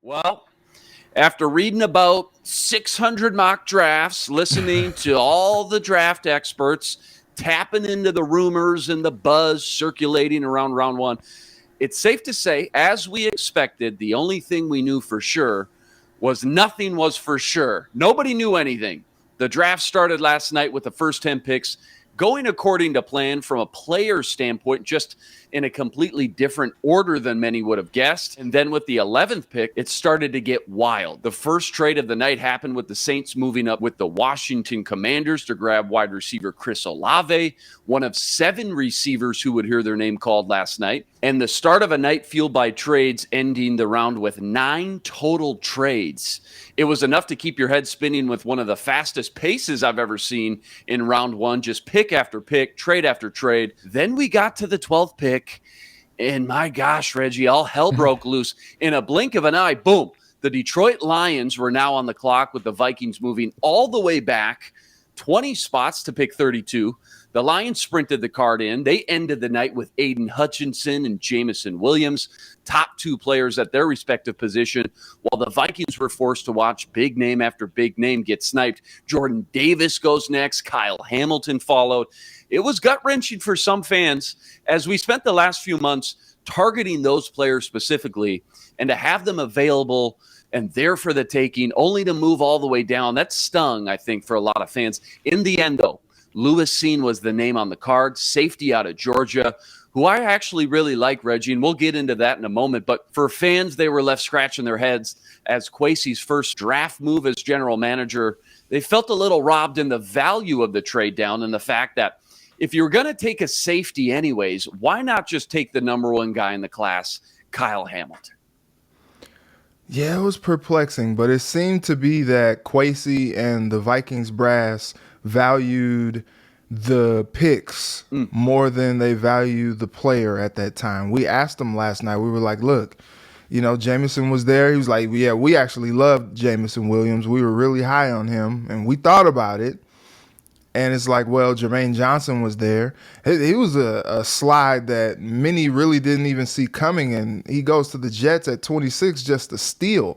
Well, after reading about 600 mock drafts, listening to all the draft experts, tapping into the rumors and the buzz circulating around round one, it's safe to say, as we expected, the only thing we knew for sure was nothing was for sure. Nobody knew anything. The draft started last night with the first 10 picks going according to plan from a player standpoint, just in a completely different order than many would have guessed. And then with the 11th pick, it started to get wild. The first trade of the night happened with the Saints moving up with the Washington Commanders to grab wide receiver Chris Olave, one of 7 receivers who would hear their name called last night. And the start of a night fueled by trades, ending the round with 9 total trades. It was enough to keep your head spinning with one of the fastest paces I've ever seen in round one, just pick after pick, trade after trade. Then we got to the 12th pick, and my gosh, Reggie, all hell broke loose. In a blink of an eye, boom, the Detroit Lions were now on the clock with the Vikings moving all the way back 20 spots to pick 32. The Lions sprinted the card in. They ended the night with Aiden Hutchinson and Jamison Williams, top 2 players at their respective position, while the Vikings were forced to watch big name after big name get sniped. Jordan Davis goes next. Kyle Hamilton followed. It was gut-wrenching for some fans as we spent the last few months targeting those players specifically, and to have them available and there for the taking, only to move all the way down, that stung, I think, for a lot of fans. In the end, though, Lewis Cine was the name on the card, safety out of Georgia, who I actually really like, Reggie, and we'll get into that in a moment. But for fans, they were left scratching their heads as Kwesi's first draft move as general manager. They felt a little robbed in the value of the trade down and the fact that if you were going to take a safety anyways, why not just take the number 1 guy in the class, Kyle Hamilton? Yeah, it was perplexing, but it seemed to be that Kwesi and the Vikings brass valued the picks more than they valued the player at that time. We asked them last night. We were like, look, Jamison was there. He was like, yeah, we actually loved Jamison Williams. We were really high on him, and we thought about it. And it's like, well, Jermaine Johnson was there. It was a slide that many really didn't even see coming, and he goes to the Jets at 26 just to steal.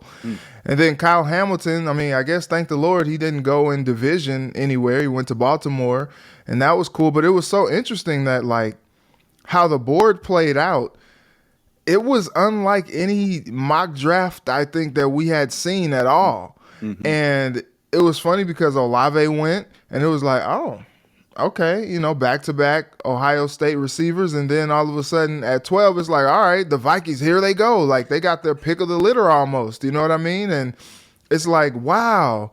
And then Kyle Hamilton, I guess, thank the Lord, he didn't go in division anywhere. He went to Baltimore, and that was cool. But it was so interesting that, like, how the board played out, it was unlike any mock draft, I think, that we had seen at all. And it was funny because Olave went, and it was like, oh, okay, back-to-back Ohio State receivers, and then all of a sudden at 12, it's like, all right, the Vikings, here they go. Like, they got their pick of the litter almost, you know what I mean? And it's like, wow,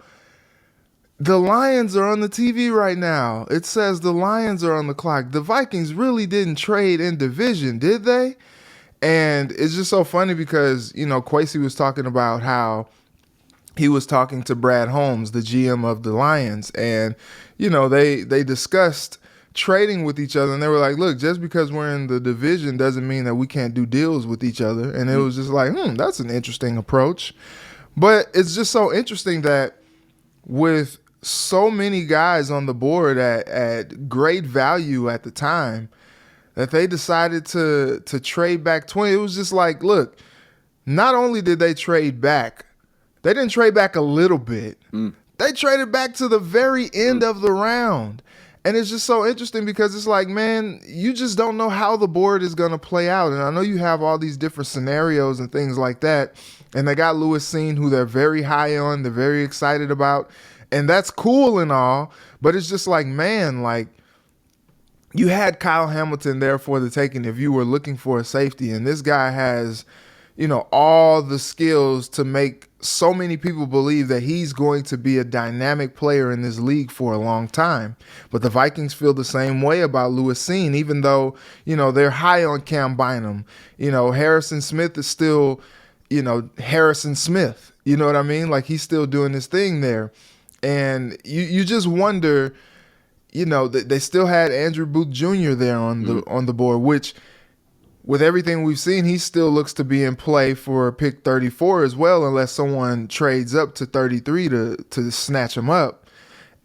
the Lions are on the TV right now. It says the Lions are on the clock. The Vikings really didn't trade in division, did they? And it's just so funny because, Kwesi was talking about how he was talking to Brad Holmes, the GM of the Lions, and, they discussed trading with each other, and they were like, look, just because we're in the division doesn't mean that we can't do deals with each other. And it was just like, that's an interesting approach. But it's just so interesting that with so many guys on the board at great value at the time, that they decided to trade back 20. It was just like, look, not only did they trade back, they didn't trade back a little bit. They traded back to the very end of the round. And it's just so interesting because it's like, man, you just don't know how the board is going to play out. And I know you have all these different scenarios and things like that. And they got Lewis Cine, who they're very high on, they're very excited about. And that's cool and all. But it's just like, man, like, you had Kyle Hamilton there for the taking if you were looking for a safety. And this guy has, all the skills to make so many people believe that he's going to be a dynamic player in this league for a long time. But the Vikings feel the same way about Lewis Cine, even though, they're high on Cam Bynum. Harrison Smith is still, Harrison Smith. You know what I mean? Like, he's still doing his thing there. And you just wonder, they still had Andrew Booth Jr. there on the board, which, with everything we've seen, he still looks to be in play for pick 34 as well, unless someone trades up to 33 to snatch him up.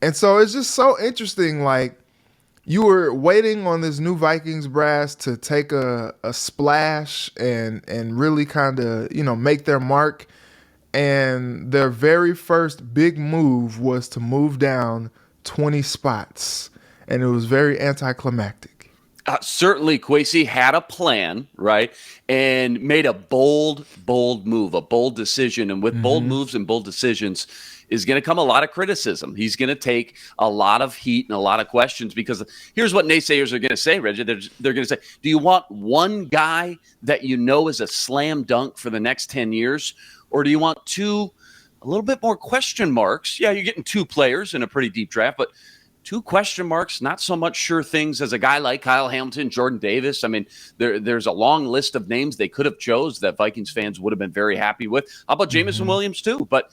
And so it's just so interesting. Like, you were waiting on this new Vikings brass to take a splash and really kind of, make their mark and their very first big move was to move down 20 spots, and it was very anticlimactic. Certainly, Kwesi had a plan, right, and made a bold move, a bold decision. And with bold moves and bold decisions is going to come a lot of criticism. He's going to take a lot of heat and a lot of questions, because here's what naysayers are going to say, Reggie. They're going to say, do you want one guy that you know is a slam dunk for the next 10 years, or do you want two a little bit more question marks? Yeah, you're getting two players in a pretty deep draft, but two question marks, not so much sure things as a guy like Kyle Hamilton, Jordan Davis. I mean, there's a long list of names they could have chose that Vikings fans would have been very happy with. How about Jameson Williams too? But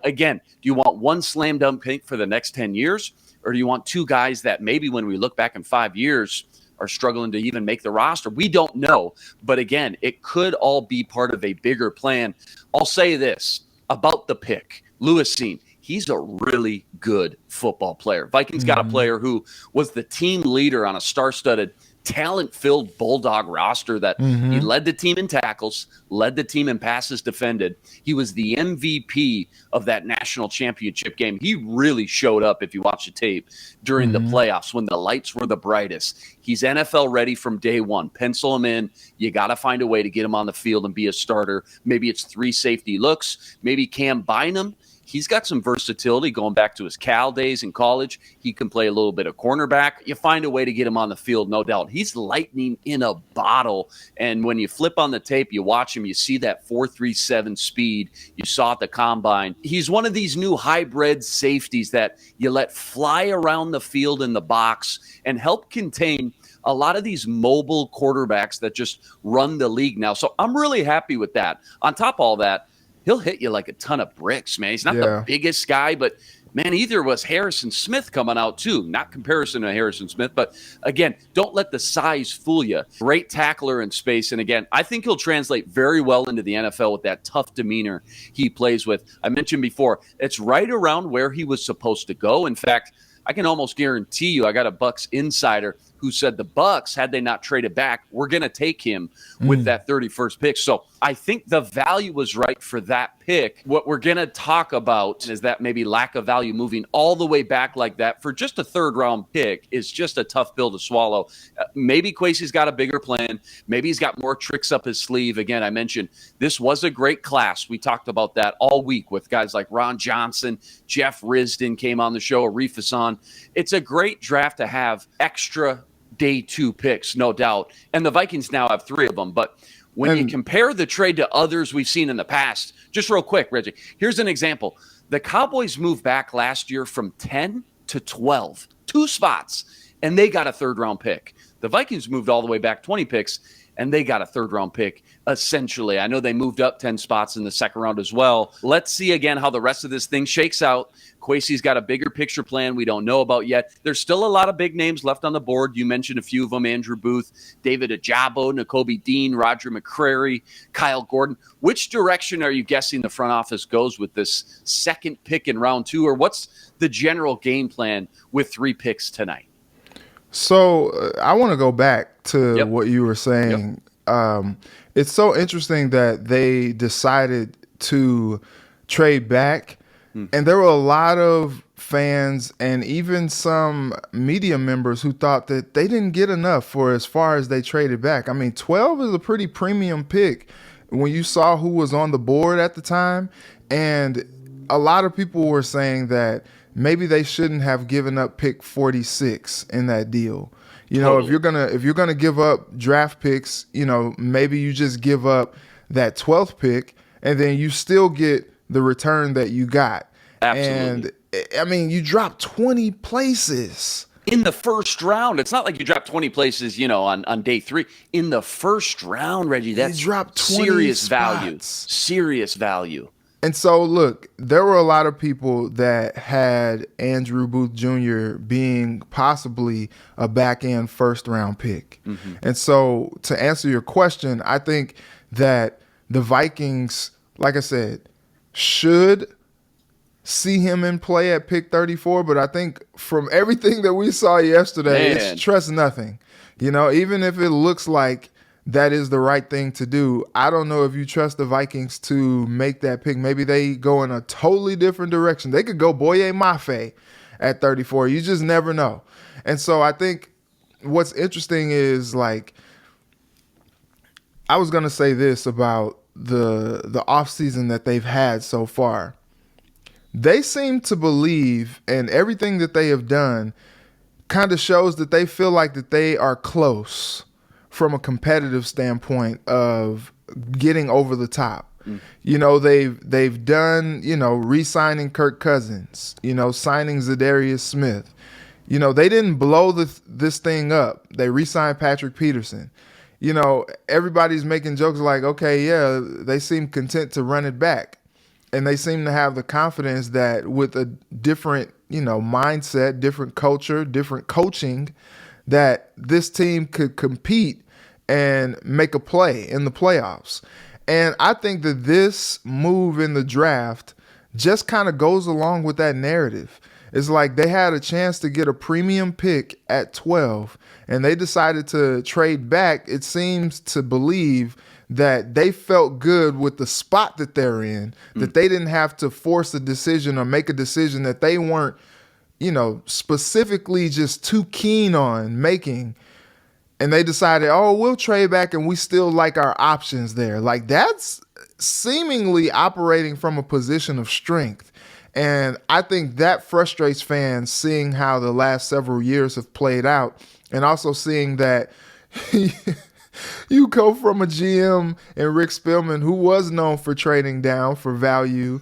again, do you want one slam dunk pick for the next 10 years? Or do you want two guys that maybe when we look back in 5 years are struggling to even make the roster? We don't know. But again, it could all be part of a bigger plan. I'll say this about the pick. Lewis Cine. He's a really good football player. Vikings got a player who was the team leader on a star-studded, talent-filled Bulldog roster that he led the team in tackles, led the team in passes defended. He was the MVP of that national championship game. He really showed up, if you watch the tape, during the playoffs when the lights were the brightest. He's NFL ready from day one. Pencil him in. You got to find a way to get him on the field and be a starter. Maybe it's 3 safety looks. Maybe Cam Bynum. He's got some versatility going back to his Cal days in college. He can play a little bit of cornerback. You find a way to get him on the field, no doubt. He's lightning in a bottle. And when you flip on the tape, you watch him, you see that 4.37 speed you saw at the combine. He's one of these new hybrid safeties that you let fly around the field in the box and help contain a lot of these mobile quarterbacks that just run the league now. So I'm really happy with that. On top of all that, he'll hit you like a ton of bricks, man. He's not the biggest guy, but, man, either was Harrison Smith coming out too. Not comparison to Harrison Smith, but, again, don't let the size fool you. Great tackler in space. And, again, I think he'll translate very well into the NFL with that tough demeanor he plays with. I mentioned before, it's right around where he was supposed to go. In fact, I can almost guarantee you, I got a Bucs insider who said the Bucs, had they not traded back, we're going to take him with that 31st pick. So I think the value was right for that pick. What we're going to talk about is that maybe lack of value moving all the way back like that for just a third-round pick is just a tough pill to swallow. Maybe Kwesi's got a bigger plan. Maybe he's got more tricks up his sleeve. Again, I mentioned this was a great class. We talked about that all week with guys like Ron Johnson, Jeff Risdon came on the show, Arif Hassan. It's a great draft to have extra day 2 picks, no doubt. And the Vikings now have 3 of them. But when you compare the trade to others we've seen in the past, just real quick, Reggie, here's an example. The Cowboys moved back last year from 10 to 12, 2 spots, and they got a third-round pick. The Vikings moved all the way back 20 picks, and they got a third-round pick, essentially. I know they moved up 10 spots in the second round as well. Let's see, again, how the rest of this thing shakes out. Kwesi's got a bigger picture plan we don't know about yet. There's still a lot of big names left on the board. You mentioned a few of them: Andrew Booth, David Ajabo, Nakobe Dean, Roger McCrary, Kyle Gordon. Which direction are you guessing the front office goes with this second pick in round 2, or what's the general game plan with 3 picks tonight? So I want to go back to what you were saying. It's so interesting that they decided to trade back. And there were a lot of fans and even some media members who thought that they didn't get enough for as far as they traded back. I mean, 12 is a pretty premium pick when you saw who was on the board at the time. And a lot of people were saying that maybe they shouldn't have given up pick 46 in that deal. You know, if you're gonna give up draft picks, you know, maybe you just give up that 12th pick and then you still get the return that you got. Absolutely. And I mean, you dropped 20 places in the first round. It's not like you dropped 20 places, you know, on day 3. In the first round, Reggie, that's dropped 20 serious spots. value. Serious value. And so, look, there were a lot of people that had Andrew Booth Jr. being possibly a back-end first-round pick. And so, to answer your question, I think that the Vikings, like I said, should see him in play at pick 34, but I think from everything that we saw yesterday, it's trust nothing. You know, even if it looks like that is the right thing to do. I don't know if you trust the Vikings to make that pick. Maybe they go in a totally different direction. They could go Boye Mafe at 34. You just never know. And so I think what's interesting is, like, I was going to say this about the offseason that they've had so far. They seem to believe, and everything that they have done kind of shows that they feel like that they are close from a competitive standpoint of getting over the top. You know, they've done, you know, re-signing Kirk Cousins, you know, signing Za'Darius Smith. You know, they didn't blow this thing up. They re-signed Patrick Peterson. You know, everybody's making jokes like, okay, yeah, they seem content to run it back. And they seem to have the confidence that with a different, you know, mindset, different culture, different coaching, that this team could compete and make a play in the playoffs. And I think that this move in the draft just kind of goes along with that narrative. It's like they had a chance to get a premium pick at 12, and they decided to trade back. It seems to believe that they felt good with the spot that they're in, that they didn't have to force a decision or make a decision that they weren't, you know, specifically just too keen on making. And they decided, oh, we'll trade back and we still like our options there. Like, that's seemingly operating from a position of strength. And I think that frustrates fans, seeing how the last several years have played out, and also seeing that you go from a GM and Rick Spielman, who was known for trading down for value,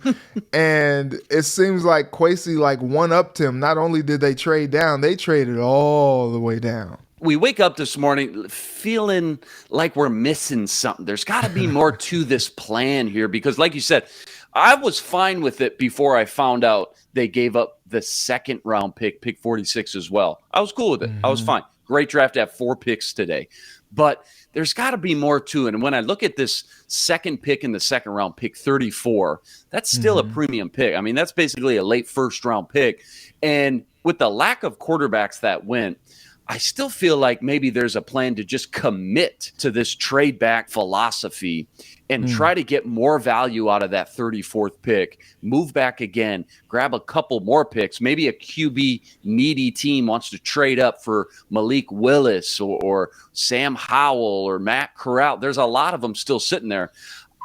and it seems like Kwesi like one-upped him. Not only did they trade down, they traded all the way down. We wake up this morning feeling like we're missing something. There's got to be more to this plan here because, like you said, I was fine with it before I found out they gave up the second round pick 46 as well. I was cool with it. I was fine. Great draft to have 4 picks today. But there's got to be more to it. And when I look at this second pick in the second round, pick 34, that's still a premium pick. I mean, that's basically a late first round pick. And with the lack of quarterbacks that went, I still feel like maybe there's a plan to just commit to this trade back philosophy and try to get more value out of that 34th pick, move back again, grab a couple more picks. Maybe a QB needy team wants to trade up for Malik Willis or Sam Howell or Matt Corral. There's a lot of them still sitting there.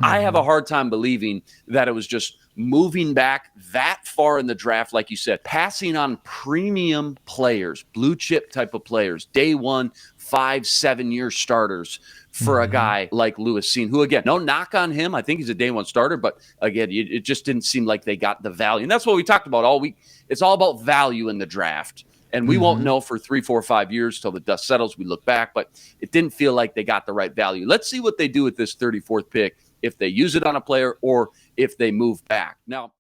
I have a hard time believing that it was just moving back that far in the draft, like you said, passing on premium players, blue chip type of players, day one, 5-7 year starters for a guy like Lewis Cine, who, again, no knock on him. I think he's a day one starter, but again, it just didn't seem like they got the value. And that's what we talked about all week. It's all about value in the draft. And we won't know for 3, 4, 5 years till the dust settles. We look back, but it didn't feel like they got the right value. Let's see what they do with this 34th pick, if they use it on a player or if they move back. Now,